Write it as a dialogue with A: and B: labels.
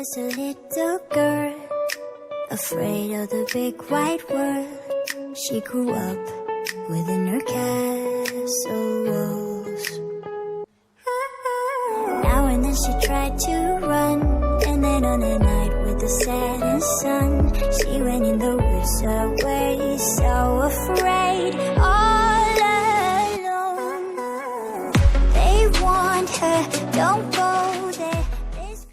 A: was a little girl, afraid of the big white world. She grew up within her castle walls. Now and then she tried to run, and then on a night with the setting sun, she went in the woods away, so afraid.